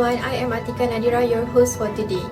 everyone, I am ATIQAH NADHIRAH, your host for today.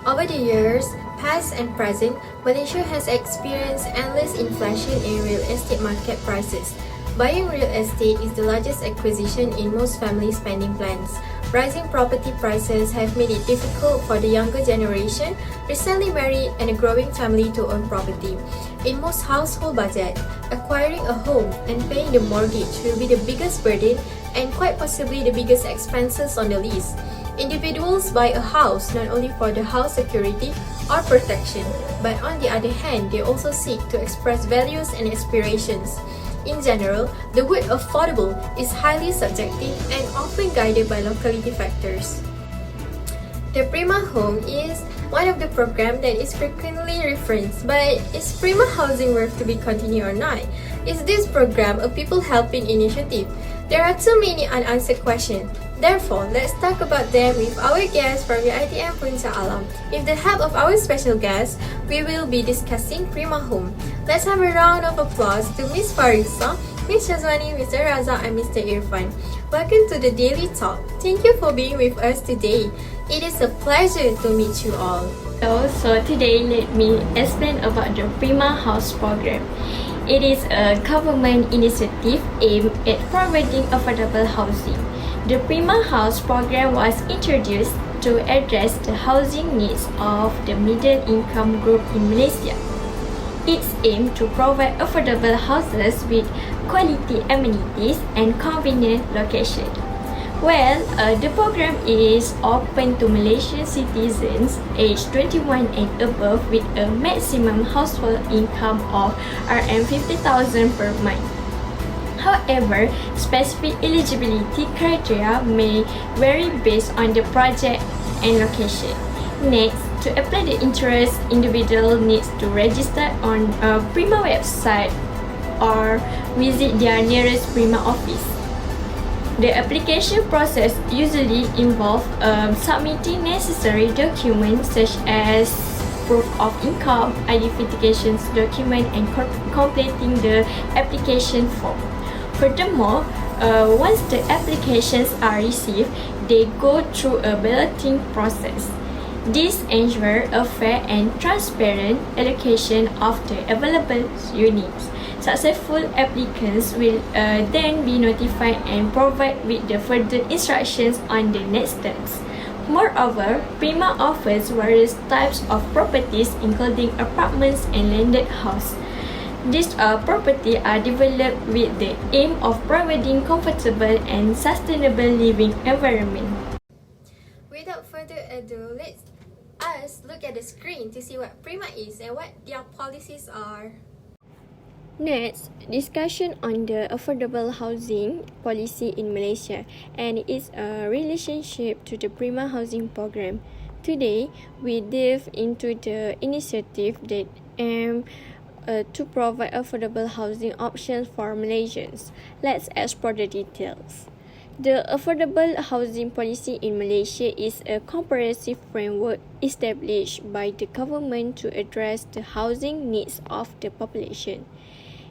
Over the years, past and present, Malaysia has experienced endless inflation in real estate market prices. Buying real estate is the largest acquisition in most family spending plans. Rising property prices have made it difficult for the younger generation, recently married and a growing family to own property. In most household budget, acquiring a home and paying the mortgage will be the biggest burden and quite possibly the biggest expenses on the list. Individuals buy a house not only for the house security or protection, but on the other hand, they also seek to express values and aspirations. In general, the word affordable is highly subjective and often guided by locality factors. The Prima Home is one of the programs that is frequently referenced, but is Prima Housing worth to be continued or not? Is this program a people-helping initiative? There are too many unanswered questions. Therefore, let's talk about them with our guest from UiTM Puncak Alam. With the help of our special guest, we will be discussing Prima Home. Let's have a round of applause to Ms. FARISAH, Ms. SYAZWANI, Mr. Razak, and Mr. IRFAN. Welcome to the Daily Talk. Thank you for being with us today. It is a pleasure to meet you all. So today, let me explain about the Prima House program. It is a government initiative aimed at providing affordable housing. The Prima House program was introduced to address the housing needs of the middle income group in Malaysia. Its aim to provide affordable houses with quality amenities and convenient location. Well, the program is open to Malaysian citizens aged 21 and above with a maximum household income of RM50,000 per month. However, specific eligibility criteria may vary based on the project and location. Next, to apply the interest, individual needs to register on a Prima website or visit their nearest Prima office. The application process usually involves submitting necessary documents such as proof of income, identification document, and completing the application form. Furthermore, once the applications are received, they go through a balloting process. This ensures a fair and transparent allocation of the available units. Successful applicants will then be notified and provided with the further instructions on the next steps. Moreover, Prima offers various types of properties including apartments and landed house. These properties are developed with the aim of providing comfortable and sustainable living environment. Without further ado, let's look at the screen to see what Prima is and what their policies are. Next, discussion on the affordable housing policy in Malaysia and its relationship to the Prima Housing Program. Today, we dive into the initiative that aim to provide affordable housing options for Malaysians. Let's explore the details. The Affordable Housing Policy in Malaysia is a comprehensive framework established by the government to address the housing needs of the population.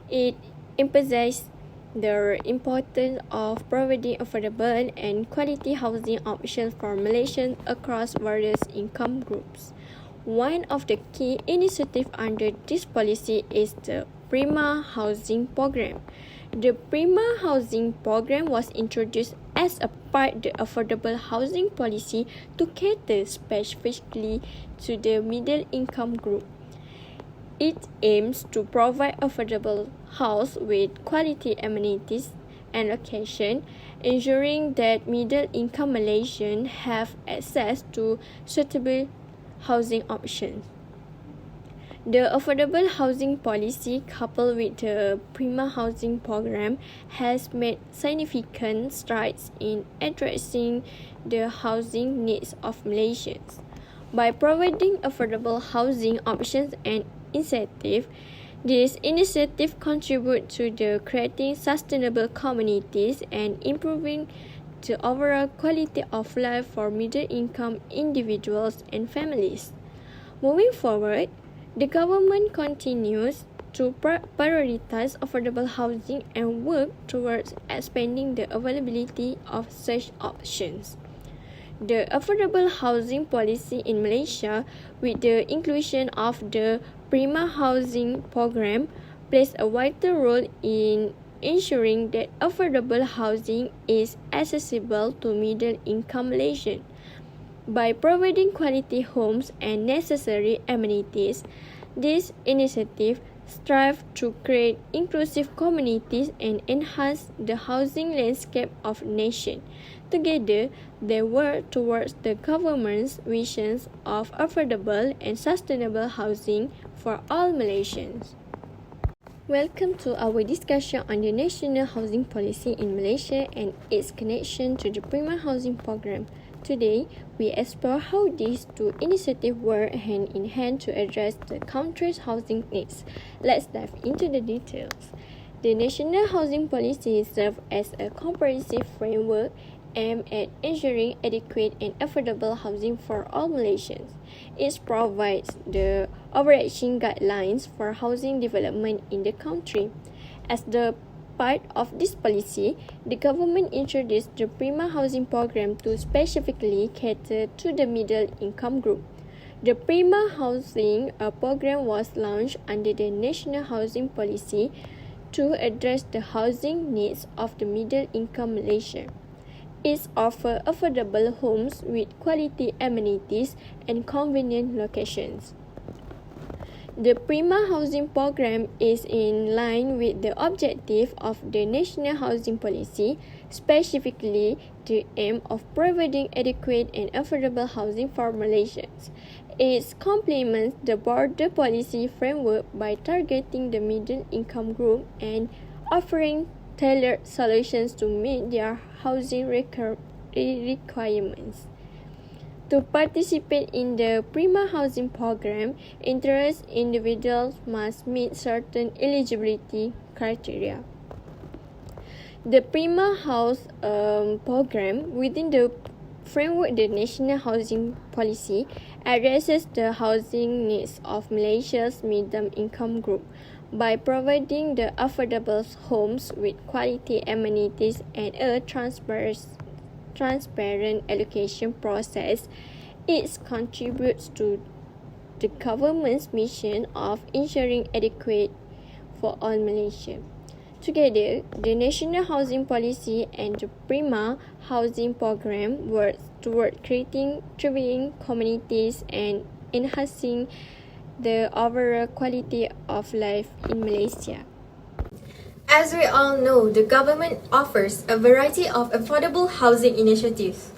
It emphasizes the importance of providing affordable and quality housing options for Malaysians across various income groups. One of the key initiatives under this policy is the Prima Housing Program. The Prima Housing Program was introduced as a part of the affordable housing policy to cater specifically to the middle income group. It aims to provide affordable house with quality amenities and location, ensuring that middle-income Malaysians have access to suitable housing options. The affordable housing policy, coupled with the Prima Housing Program, has made significant strides in addressing the housing needs of Malaysians. By providing affordable housing options and incentives, this initiative contributes to the creating sustainable communities and improving the overall quality of life for middle-income individuals and families. Moving forward, the government continues to prioritize affordable housing and work towards expanding the availability of such options. the affordable housing policy in Malaysia, with the inclusion of the Prima Housing Program, plays a vital role in ensuring that affordable housing is accessible to middle-income Malaysians. By providing quality homes and necessary amenities, this initiative strives to create inclusive communities and enhance the housing landscape of the nation. Together, they work towards the government's visions of affordable and sustainable housing for all Malaysians. Welcome to our discussion on the national housing policy in Malaysia and its connection to the Prima Housing Program. Today, we explore how these two initiatives work hand in hand to address the country's housing needs. Let's dive into the details. The national housing policy serves as a comprehensive framework aimed at ensuring adequate and affordable housing for all Malaysians. It provides the overarching guidelines for housing development in the country. As the part of this policy, the government introduced the Prima Housing Program to specifically cater to the middle income group. The Prima Housing Program was launched under the National Housing Policy to address the housing needs of the middle income Malaysia. It offers affordable homes with quality amenities and convenient locations. The Prima Housing Program is in line with the objective of the National Housing Policy, specifically the aim of providing adequate and affordable housing for Malaysians. It complements the broader policy framework by targeting the middle income group and offering tailored solutions to meet their housing requirements. To participate in the Prima Housing Program, interested individuals must meet certain eligibility criteria. The Prima House Program, within the framework of the National Housing Policy, addresses the housing needs of Malaysia's middle-income group by providing the affordable homes with quality amenities and a transparent allocation process. It contributes to the government's mission of ensuring adequate for all Malaysia. Together, the National Housing Policy and the Prima Housing Program work toward creating thriving communities and enhancing the overall quality of life in Malaysia. As we all know, the government offers a variety of affordable housing initiatives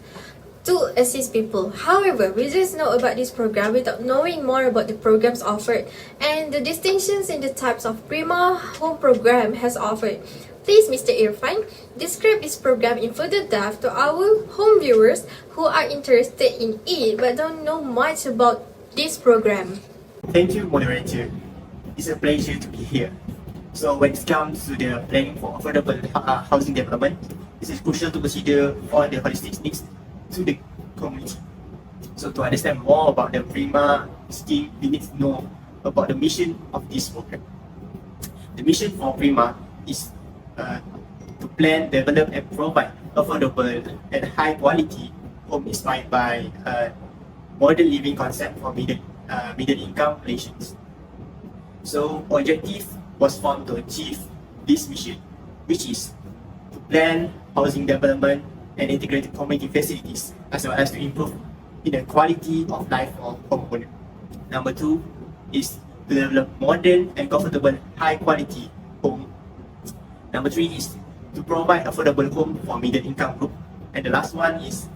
to assist people. However, we just know about this program without knowing more about the programs offered and the distinctions in the types of Prima Home Program has offered. Please, Mr. Irfan, describe this program in further depth to our home viewers who are interested in it but don't know much about this program. Thank you, moderator. It's a pleasure to be here. So when it comes to the planning for affordable housing development, it is crucial to consider all the holistic needs to the community. So to understand more about the Prima scheme, we need to know about the mission of this program. The mission for Prima is to plan, develop and provide affordable and high quality home inspired by modern living concept for middle income Malaysians. So objective was found to achieve this mission, which is to plan housing development and integrated community facilities, as well as to improve in the quality of life of homeowners. Number 2 is to develop modern and comfortable high quality home. Number 3 is to provide affordable home for middle income group. And the last one is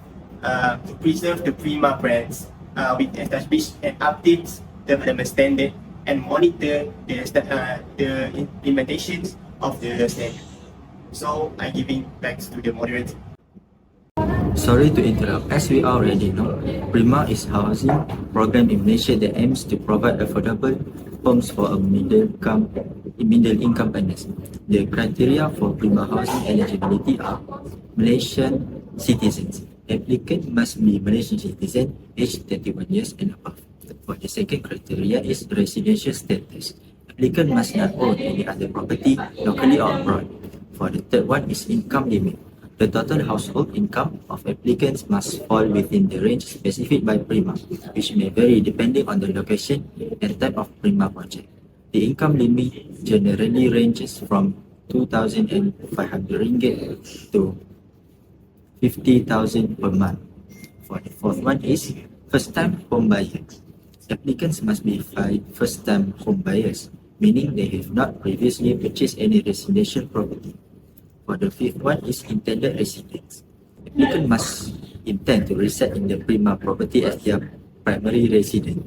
to preserve the Prima brands with established and update development standard and monitor the implementations of the standard. So I'm giving back to the moderator. Sorry to interrupt. As we already know, Prima is a housing program in Malaysia that aims to provide affordable homes for a middle income earners. The criteria for Prima housing eligibility are Malaysian citizens. Applicant must be Malaysian citizen, aged 31 years and above. For the second criteria is residential status. Applicant must not own any other property locally or abroad. For the third one is income limit. The total household income of applicants must fall within the range specified by PRIMA, which may vary depending on the location and type of PRIMA project. The income limit generally ranges from ringgit to 50,000 per month. For the fourth one is first-time home buyers. Applicants must be first-time home buyers, meaning they have not previously purchased any residential property. For the fifth one is intended residents. Applicant must intend to reside in the PRIMA property as their primary residence.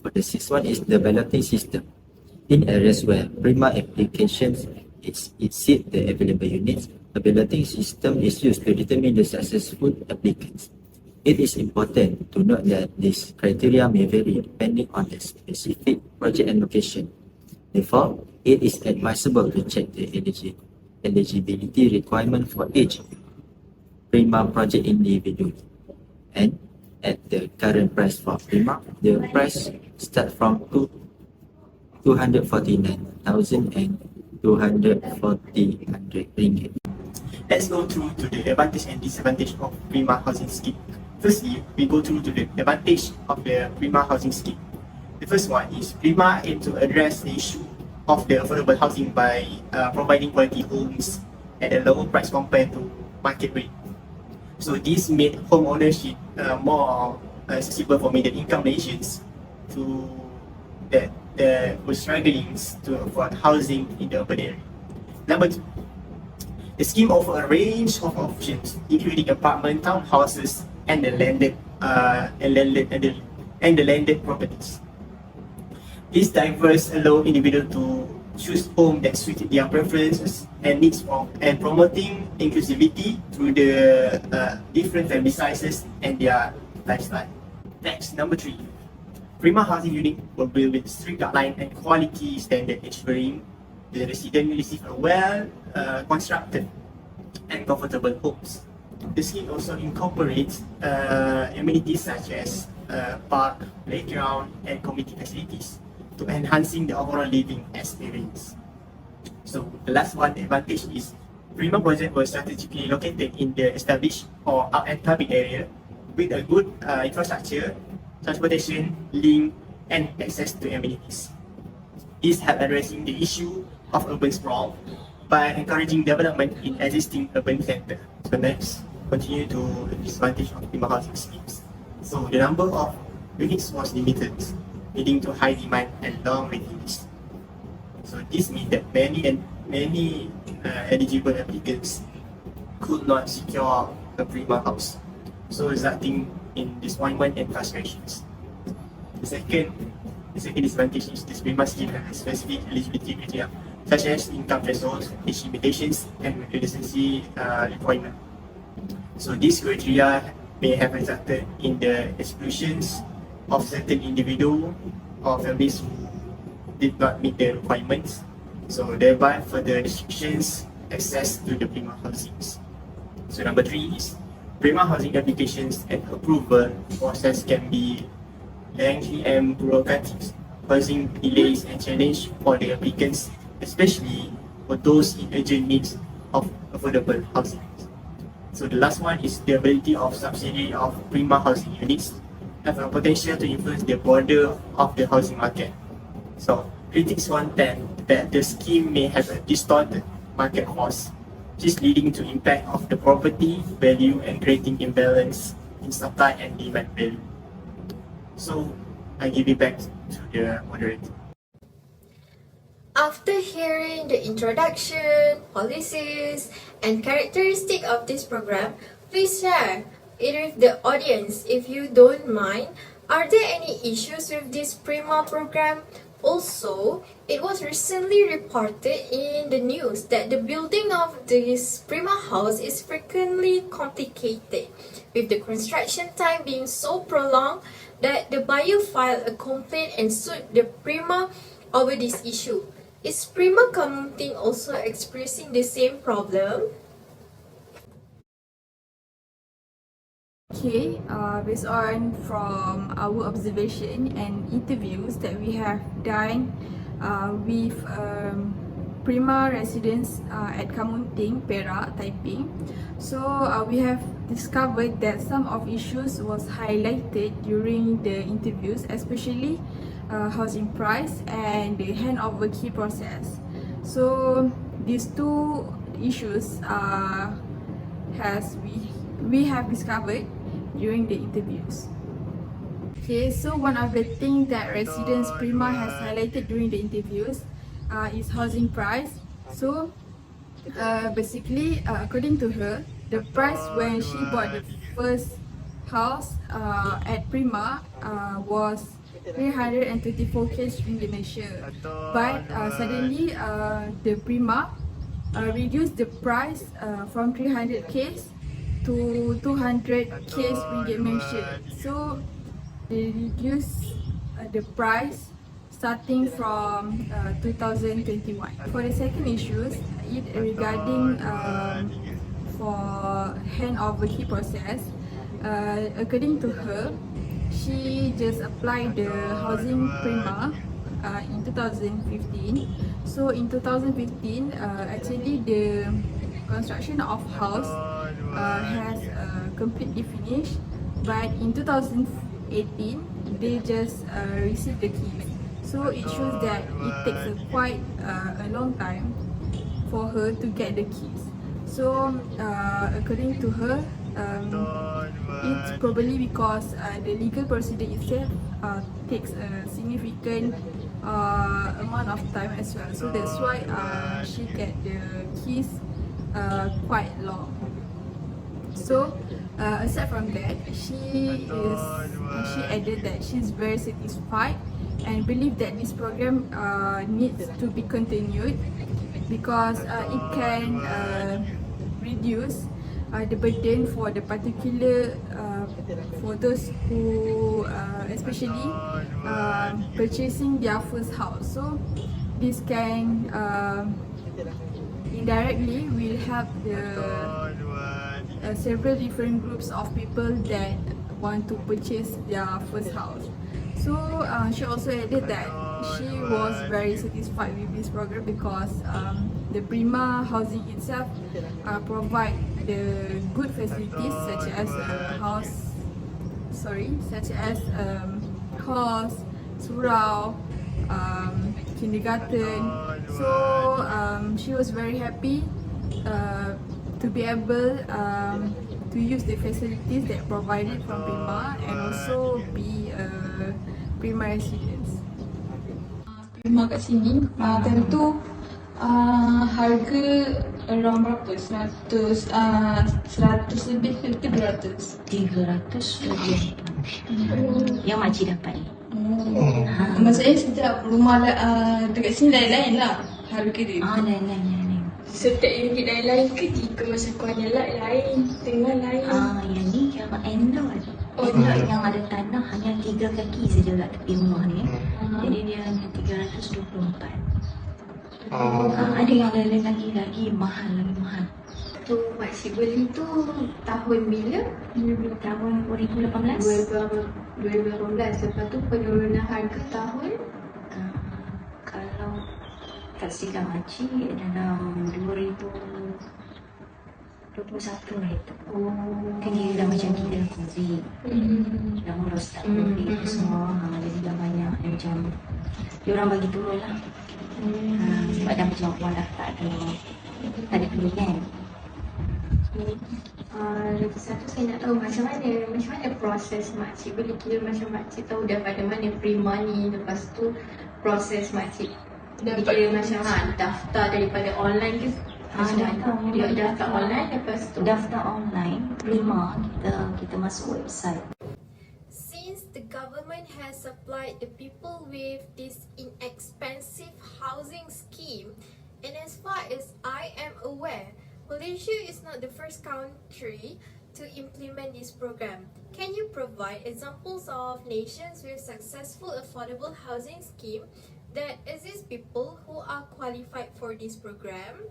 For the sixth one is the balloting system. In areas where PRIMA applications exceed the available units, a balloting system is used to determine the successful applicants. It is important to note that this criteria may vary depending on the specific project and location. Therefore, it is advisable to check the eligibility requirement for each PRIMA project individually. And at the current price for PRIMA, the price starts from 249,000 and 240 ringgit. Let's go through to the advantage and disadvantage of PRIMA housing scheme. Firstly, we go through to the advantage of the PRIMA housing scheme. The first one is PRIMA aim to address the issue of the affordable housing by providing quality homes at a lower price compared to market rate. So this made home ownership more accessible for middle income Malaysians that were struggling to afford housing in the urban area. Number two, the scheme offers a range of options, including apartment, townhouses, and the landed properties. These diverse allow individuals to choose home that suited their preferences and needs and promoting inclusivity through the different family sizes and their lifestyle. Next, number three, PRIMA housing unit will build with strict guideline and quality standard, ensuring the resident will receive a well constructed and comfortable homes. The scheme also incorporates amenities such as park, playground, and community facilities to enhancing the overall living experience. So the last one advantage is PRIMA project was strategically located in the established or up and coming area with a good infrastructure, transportation, link, and access to amenities. This helps addressing the issue of urban sprawl by encouraging development in existing urban centers. So next, continue to the disadvantage of PRIMA housing schemes. So the number of units was limited, leading to high demand and long waiting lists. So this means that many eligible applicants could not secure a PRIMA house, so resulting in disappointment and frustrations. The second disadvantage is this PRIMA scheme has specific eligibility criteria, such as income thresholds, age limitations, and residency requirement. So these criteria may have resulted in the exclusions of certain individuals or families who did not meet the requirements, so thereby further restrictions access to the PRIMA housings. So number three is PRIMA housing applications and approval process can be lengthy and bureaucratic, causing delays and challenge for the applicants, especially for those in urgent needs of affordable housing. So the last one is the ability of subsidy of PRIMA housing units have a potential to influence the border of the housing market. So critics contend that the scheme may have a distorted market force, which is leading to impact of the property value and creating imbalance in supply and demand value. So I give it back to the moderator. After hearing the introduction, policies, and characteristic of this program, please share it with the audience if you don't mind. Are there any issues with this PRIMA program? Also, it was recently reported in the news that the building of this PRIMA house is frequently complicated, with the construction time being so prolonged that the buyer filed a complaint and sued the PRIMA over this issue. Is PRIMA Kemmunting also experiencing the same problem? Okay, based on from our observation and interviews that we have done with Prima residents at Kemmunting, Perak, Taiping. So we have discovered that some of issues was highlighted during the interviews, especially housing price and the handover key process. So these two issues we have discovered during the interviews. Okay, so one of the things that residents Prima has highlighted during the interviews is housing price. So basically, according to her, the price when she bought the first house at Prima was 324k ringgit Malaysia. But suddenly, the Prima reduced the price from 300k to 200k ringgit Malaysia. So they reduce the price starting from 2021. For the second issues, it regarding for handover key process, according to her, she just applied the housing Prima in 2015. So in 2015, actually the construction of house has completely finished, but in 2018 they just received the keys. So it shows that it takes quite a long time for her to get the keys. So according to her, it's probably because the legal procedure itself takes a significant amount of time as well. So that's why she get the keys quite long. So aside from that, she added that she's very satisfied and believe that this program needs to be continued because it can reduce the burden for the particular for those who especially purchasing their first house. So this can indirectly will help the several different groups of people that want to purchase their first house. So she also added that she was very satisfied with this program because the Prima housing itself provide the good facilities such as house, surau, kindergarten. So she was very happy to be able to use the facilities that provided from Prima and also be a Prima residents. Prima kat sini tentu harga around berapa? 100 lebih ke 200? 300 lebih yang makcik dapat ni. Maksudnya setiap rumah dekat sini lain-lain lah harga dia. Lain-lain. Setiap unit lain-lain ke jika macam kau ada lain dengan lain? Yang ni yang endor. Endor yang ada tanah hanya 3 kaki saja kat tepi rumah ni. Jadi dia hanya 324. Ada yang lain lagi mahal. Tu makcik beli tu tahun bila? Tahun 2018. 2018. Lepas tu penurunan harga tahun? Kalau tak silap makcik dalam 2021 lah itu. Kan dia dah macam kita COVID. Dah mula start COVID tu semua. Jadi dah banyak macam diorang bagi turun lah. Sebab dah macam orang dah tak ada pilihan. Lagi satu saya nak tahu macam mana proses makcik beli, kira macam makcik tahu daripada mana Prima ni, lepas tu proses makcik kira macam daftar daripada online ke macam mana? Dia daftar online, lepas tu Daftar online Prima kita masuk website. Since the government has supplied the people with this inexpensive housing scheme, and as far as I am aware, Malaysia is not the first country to implement this program. Can you provide examples of nations with successful affordable housing scheme that assist people who are qualified for this program?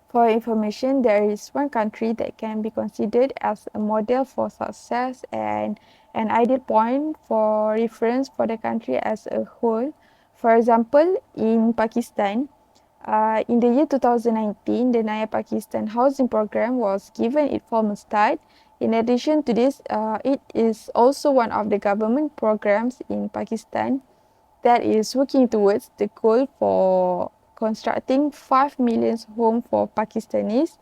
For information, there is one country that can be considered as a model for success and an ideal point for reference for the country as a whole. For example, in Pakistan, In the year 2019, the Naya Pakistan Housing Program was given its formal start. In addition to this, it is also one of the government programs in Pakistan that is working towards the goal for constructing 5 million homes for Pakistanis.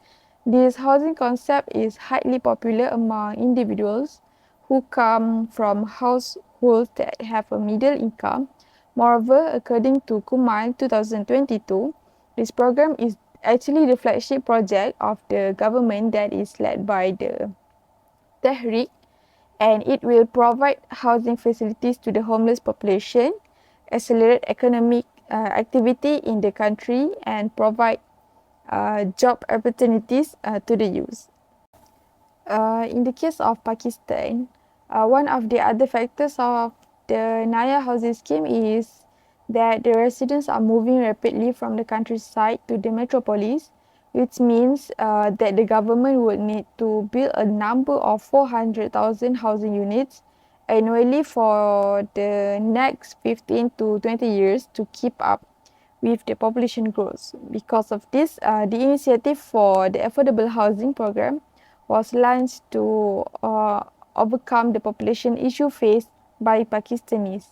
This housing concept is highly popular among individuals who come from households that have a middle income. Moreover, according to Kumal 2022, this program is actually the flagship project of the government that is led by the Tehreek, and it will provide housing facilities to the homeless population, accelerate economic activity in the country, and provide job opportunities to the youth. In the case of Pakistan, one of the other factors of the Naya housing scheme is that the residents are moving rapidly from the countryside to the metropolis, which means that the government would need to build a number of 400,000 housing units annually for the next 15 to 20 years to keep up with the population growth. Because of this, the initiative for the affordable housing program was launched to overcome the population issue faced by Pakistanis.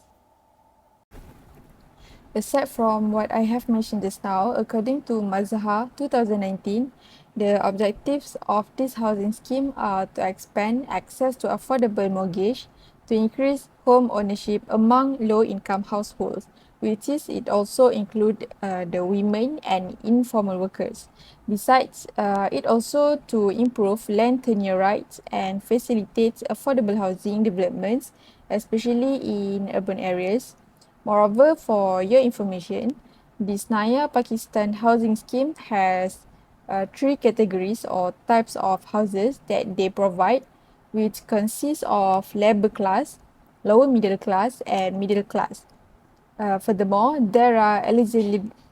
Aside from what I have mentioned just now, according to Azhar 2019, the objectives of this housing scheme are to expand access to affordable mortgage, to increase home ownership among low-income households, which is it also include the women and informal workers. Besides, it also to improve land tenure rights and facilitate affordable housing developments, especially in urban areas. Moreover, for your information, this Naya Pakistan housing scheme has 3 categories or types of houses that they provide, which consist of labor class, lower middle class, and middle class. Furthermore, there are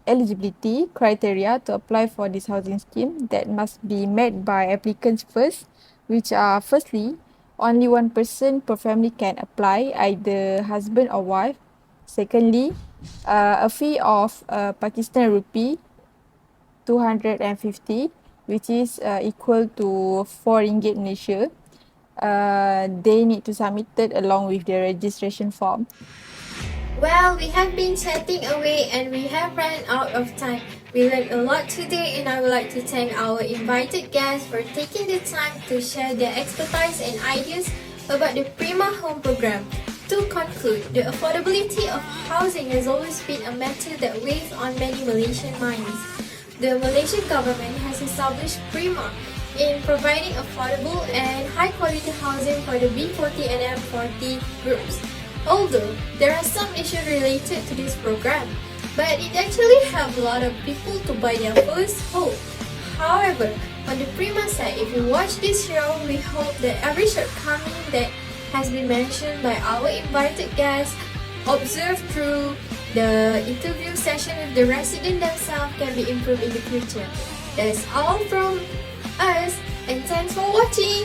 eligibility criteria to apply for this housing scheme that must be met by applicants first, which are firstly, only one person per family can apply, either husband or wife. Secondly, a fee of Pakistan rupee 250, which is equal to 4 ringgit Malaysia. They need to submit it along with their registration form. Well, we have been chatting away and we have run out of time. We learned a lot today and I would like to thank our invited guests for taking the time to share their expertise and ideas about the Prima Home Program. To conclude, the affordability of housing has always been a matter that weighs on many Malaysian minds. The Malaysian government has established Prima in providing affordable and high-quality housing for the B40 and M40 groups. Although there are some issues related to this program, but it actually helped a lot of people to buy their first home. However, on the Prima side, if you watch this show, we hope that every shortcoming that has been mentioned by our invited guests, observed through the interview session with the resident themselves, can be improved in the future. That's all from us, and thanks for watching!